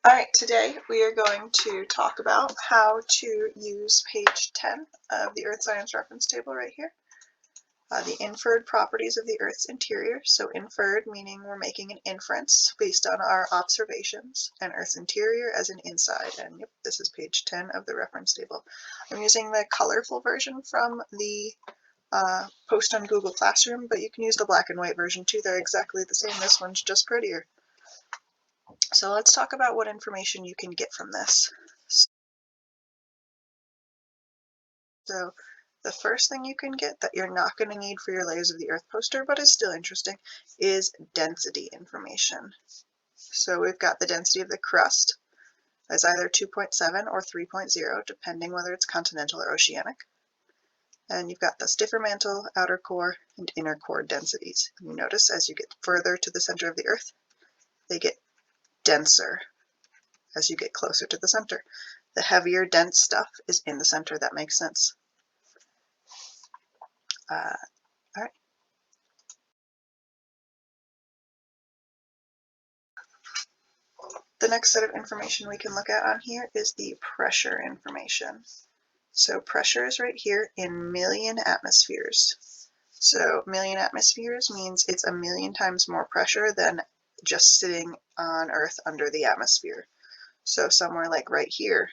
Alright, today we are going to talk about how to use page 10 of the Earth Science Reference Table right here. The inferred properties of the Earth's interior. So inferred meaning we're making an inference based on our observations, and Earth's interior as an inside. And yep, this is page 10 of the reference table. I'm using the colorful version from the post on Google Classroom, but you can use the black and white version too. They're exactly the same. This one's just prettier. So let's talk about what information you can get from this. So the first thing you can get that you're not going to need for your Layers of the Earth poster, but is still interesting, is density information. So we've got the density of the crust as either 2.7 or 3.0, depending whether it's continental or oceanic. And you've got the stiffer mantle, outer core, and inner core densities. And you notice as you get further to the center of the Earth, they get denser as you get closer to the center. The heavier, dense stuff is in the center. That makes sense. All right. The next set of information we can look at on here is the pressure information. So pressure is right here in million atmospheres. So million atmospheres means it's a million times more pressure than just sitting on Earth under the atmosphere. So somewhere like right here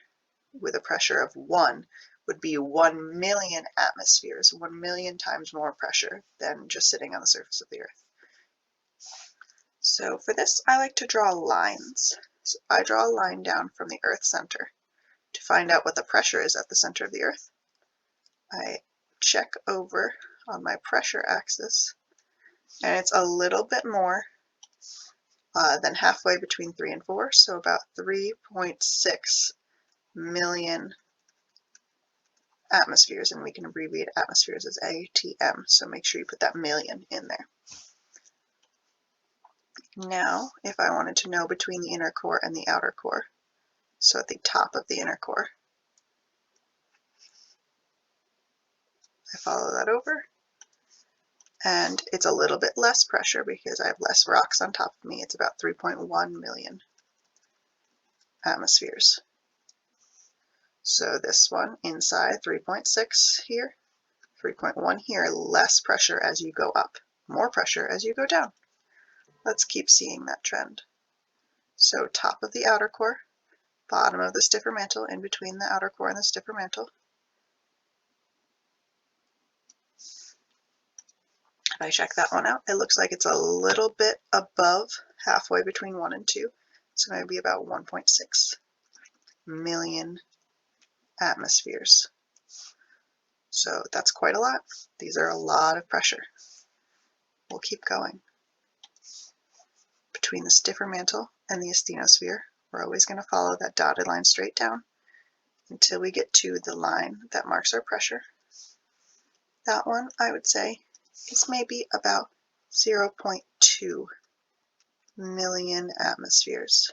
with a pressure of 1 would be 1 million atmospheres, 1 million times more pressure than just sitting on the surface of the Earth. So for this, I like to draw lines. So I draw a line down from the Earth center to find out what the pressure is at the center of the Earth. I check over on my pressure axis, and it's a little bit more than halfway between 3 and 4, so about 3.6 million atmospheres, and we can abbreviate atmospheres as ATM, so make sure you put that million in there. Now, if I wanted to know between the inner core and the outer core, so at the top of the inner core, I follow that over, and it's a little bit less pressure because I have less rocks on top of me. It's about 3.1 million atmospheres. So this one inside 3.6 here, 3.1 here, less pressure as you go up, more pressure as you go down. Let's keep seeing that trend. So top of the outer core, bottom of the stiffer mantle, in between the outer core and the stiffer mantle. If I check that one out, it looks like it's a little bit above halfway between 1 and 2. So maybe about 1.6 million atmospheres. So that's quite a lot. These are a lot of pressure. We'll keep going. Between the stiffer mantle and the asthenosphere, we're always going to follow that dotted line straight down until we get to the line that marks our pressure. That one, I would say, is maybe about 0.2 million atmospheres.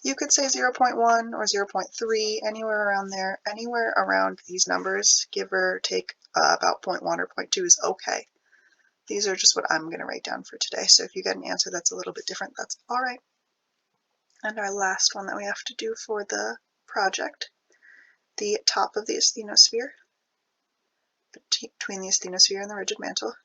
You could say 0.1 or 0.3, anywhere around there, anywhere around these numbers, give or take about 0.1 or 0.2 is okay. These are just what I'm going to write down for today, so if you get an answer that's a little bit different, that's all right. And our last one that we have to do for the project, the top of the asthenosphere, between the asthenosphere and the rigid mantle,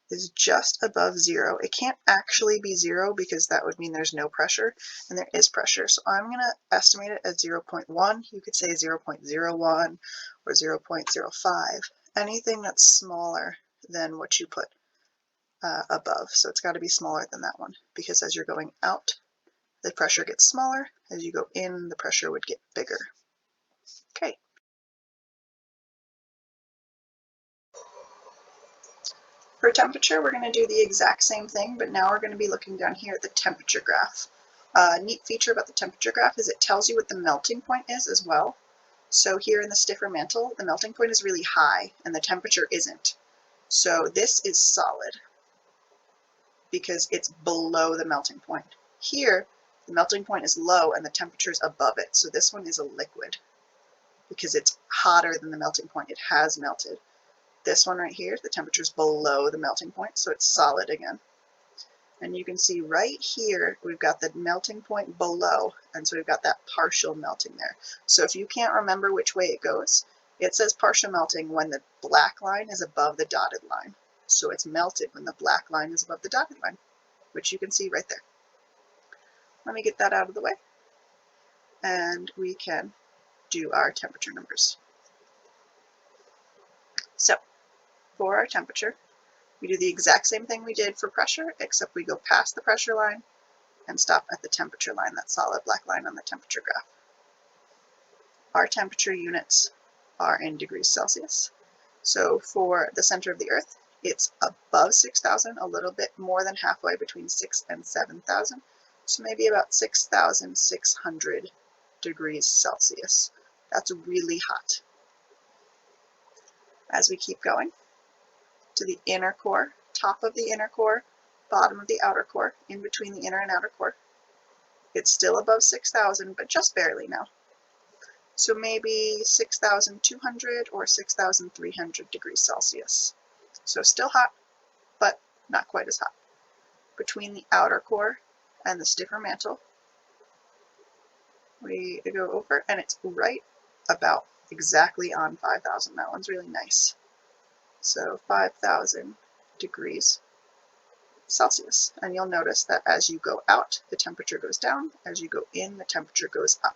is just above 0. It can't actually be 0 because that would mean there's no pressure, and there is pressure. So I'm going to estimate it as 0.1. You could say 0.01 or 0.05. Anything that's smaller than what you put above. So it's got to be smaller than that one, because as you're going out, the pressure gets smaller. As you go in, the pressure would get bigger. Okay. For temperature, we're going to do the exact same thing, but now we're going to be looking down here at the temperature graph. A neat feature about the temperature graph is it tells you what the melting point is as well. So here in the stiffer mantle, the melting point is really high and the temperature isn't. So this is solid because it's below the melting point. Here, the melting point is low and the temperature is above it. So this one is a liquid because it's hotter than the melting point. It has melted. This one right here, the temperature is below the melting point, so it's solid again. And you can see right here, we've got the melting point below, and so we've got that partial melting there. So if you can't remember which way it goes, it says partial melting when the black line is above the dotted line. So it's melted when the black line is above the dotted line, which you can see right there. Let me get that out of the way, and we can do our temperature numbers. So for our temperature, we do the exact same thing we did for pressure, except we go past the pressure line and stop at the temperature line, that solid black line on the temperature graph. Our temperature units are in degrees Celsius. So for the center of the Earth, it's above 6,000, a little bit more than halfway between 6,000 and 7,000. So maybe about 6,600 degrees Celsius. That's really hot. As we keep going to the inner core, top of the inner core, bottom of the outer core, in between the inner and outer core, it's still above 6,000, but just barely now. So maybe 6,200 or 6,300 degrees Celsius. So still hot, but not quite as hot. Between the outer core and the stiffer mantle, we go over, and it's right about exactly on 5,000. That one's really nice. So 5,000 degrees Celsius. And you'll notice that as you go out, the temperature goes down. As you go in, the temperature goes up.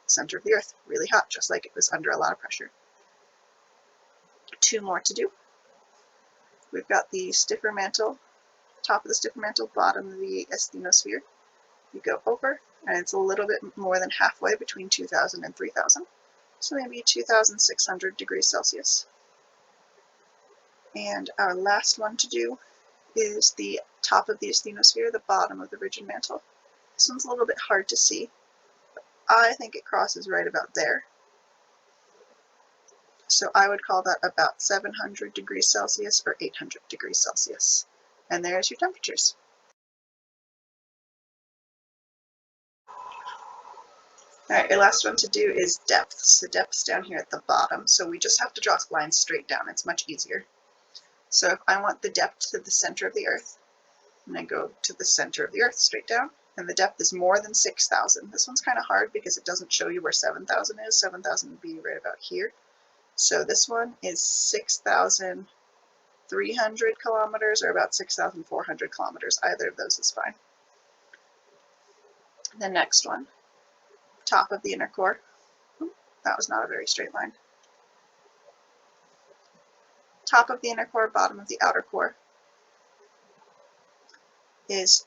The center of the Earth, really hot, just like it was under a lot of pressure. 2 more to do. We've got the stiffer mantle, top of the stiffer mantle, bottom of the asthenosphere. You go over, and it's a little bit more than halfway between 2,000 and 3,000. So maybe 2,600 degrees Celsius. And our last one to do is the top of the asthenosphere, the bottom of the rigid mantle. This one's a little bit hard to see. I think it crosses right about there. So I would call that about 700 degrees Celsius or 800 degrees Celsius. And there's your temperatures. Alright, your last one to do is depth. So depth's down here at the bottom. So we just have to draw lines straight down. It's much easier. So if I want the depth to the center of the Earth, I'm going to go to the center of the Earth straight down. And the depth is more than 6,000. This one's kind of hard because it doesn't show you where 7,000 is. 7,000 would be right about here. So this one is 6,300 kilometers or about 6,400 kilometers. Either of those is fine. The next one, top of the inner core. That was not a very straight line. Top of the inner core, bottom of the outer core is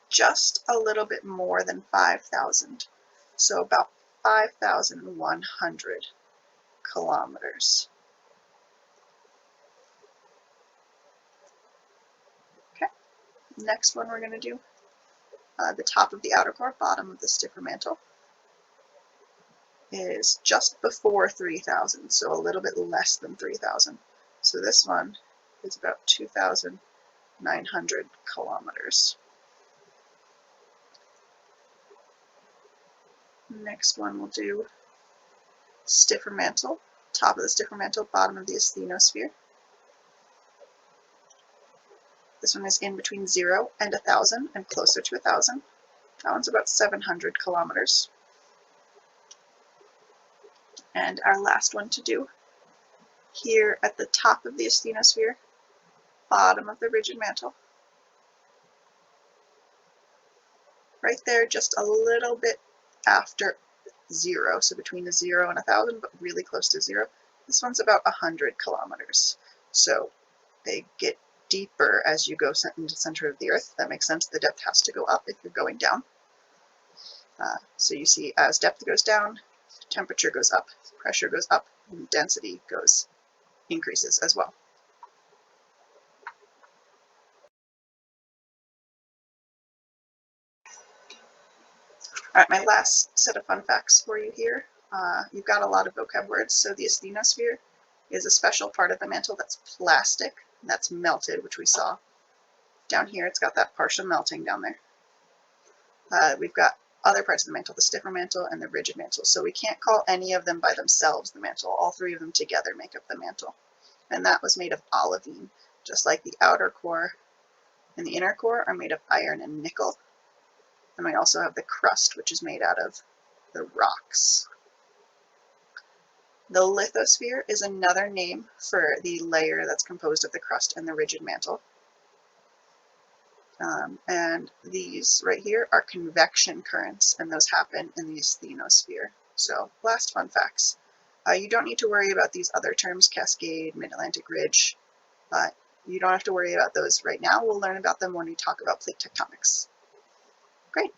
just a little bit more than 5,000. So about 5,100 kilometers. Okay, next one we're going to do the top of the outer core, bottom of the stiffer mantle is just before 3,000, so a little bit less than 3,000. So this one is about 2,900 kilometers. Next one we'll do stiffer mantle, top of the stiffer mantle, bottom of the asthenosphere. This one is in between 0 and 1,000 and closer to 1,000. That one's about 700 kilometers. And our last one to do, here at the top of the asthenosphere, bottom of the rigid mantle. Right there, just a little bit after 0, so between a 0 and 1,000, but really close to 0. This one's about 100 kilometers. So they get deeper as you go into the center of the Earth. That makes sense. The depth has to go up if you're going down. So you see as depth goes down, temperature goes up, pressure goes up, and density increases as well. All right, my last set of fun facts for you here. You've got a lot of vocab words. So the asthenosphere is a special part of the mantle that's plastic, and that's melted, which we saw. Down here, it's got that partial melting down there. We've got other parts of the mantle, the stiffer mantle and the rigid mantle. So we can't call any of them by themselves the mantle. All 3 of them together make up the mantle. And that was made of olivine, just like the outer core and the inner core are made of iron and nickel. And we also have the crust, which is made out of the rocks. The lithosphere is another name for the layer that's composed of the crust and the rigid mantle. And these right here are convection currents, and those happen in the asthenosphere. So last fun facts. You don't need to worry about these other terms, cascade, mid-Atlantic ridge. You don't have to worry about those right now. We'll learn about them when we talk about plate tectonics. Great.